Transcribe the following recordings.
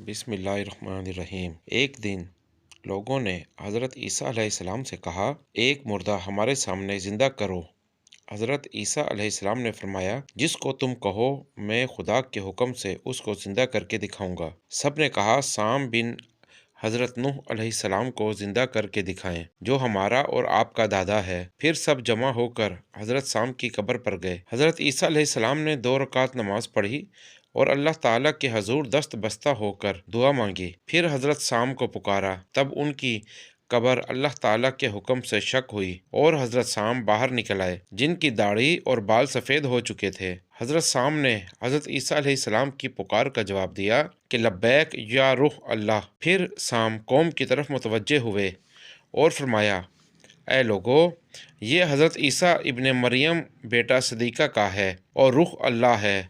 बिस्मिल्लाहिर्रहमानिर्रहीम। एक दिन लोगों ने हज़रत ईसा अलैहिस्सलाम से कहा, एक मुर्दा हमारे सामने ज़िंदा करो। हज़रत ईसा अलैहिस्सलाम ने फरमाया, जिसको तुम कहो मैं खुदा के हुक्म से उसको ज़िंदा करके दिखाऊंगा। सब ने कहा, साम बिन हज़रत नूह अलैहिस्सलाम को ज़िंदा करके दिखाएं, जो हमारा और आपका दादा है। फिर सब जमा होकर हज़रत साम की कब्र पर गए। हज़रत ईसा अलैहिस्सलाम ने 2 रकात नमाज पढ़ी और अल्लाह ताला के हजूर दस्त बस्ता होकर दुआ मांगी। फिर हज़रत साम को पुकारा, तब उनकी कब्र अल्लाह ताला के हुक्म से शक हुई और हज़रत साम बाहर निकल आए, जिनकी दाढ़ी और बाल सफ़ेद हो चुके थे। हज़रत साम ने हज़रत ईसा अलैहिस्सलाम की पुकार का जवाब दिया कि लब्बैक या रूह अल्लाह। फिर साम कौम की तरफ मुतवज्जे हुए और फरमाया, ऐ लोगो, ये हज़रत ईसा इब्ने मरियम बेटा सदीक़ा का है और रूह अल्लाह है।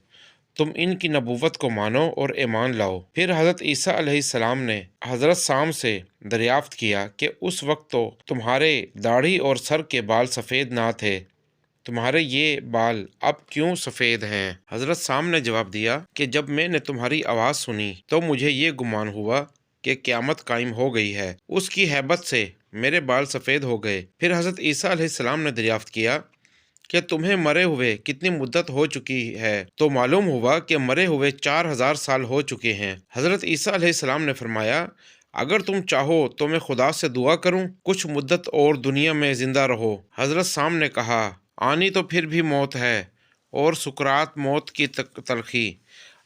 तुम इनकी नबूवत को मानो और ईमान लाओ। फिर हज़रत ईसा अलैहिस्सलाम ने हज़रत साम से दरियाफ्त किया कि उस वक्त तो तुम्हारे दाढ़ी और सर के बाल सफ़ेद ना थे, तुम्हारे ये बाल अब क्यों सफ़ेद हैं? हज़रत साम ने जवाब दिया कि जब मैंने तुम्हारी आवाज़ सुनी तो मुझे ये गुमान हुआ कि क़यामत कायम हो गई है। उसकी हैबत से मेरे बाल सफ़ेद हो गए। फिर हज़रत ईसा अलैहिस्सलाम ने दरियाफ्त किया कि तुम्हें मरे हुए कितनी मुद्दत हो चुकी है, तो मालूम हुआ कि मरे हुए 4000 साल हो चुके हैं। हज़रत ईसा अलैहिस्सलाम ने फरमाया, अगर तुम चाहो तो मैं खुदा से दुआ करूं, कुछ मुद्दत और दुनिया में ज़िंदा रहो। हज़रत साम ने कहा, आनी तो फिर भी मौत है और सुकरात मौत की तलखी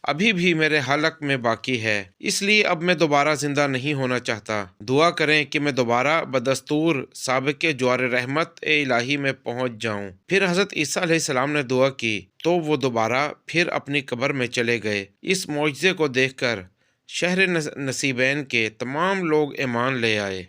अभी भी मेरे हलक में बाकी है, इसलिए अब मैं दोबारा ज़िंदा नहीं होना चाहता। दुआ करें कि मैं दोबारा बदस्तूर साबिक़ ज्वार रहमत ए इलाही में पहुँच जाऊँ। फिर हज़रत ईसा अलैहिस्सलाम ने दुआ की तो वो दोबारा फिर अपनी कब्र में चले गए। इस मौजज़े को देखकर शहर नसीबैन के तमाम लोग ईमान ले आए।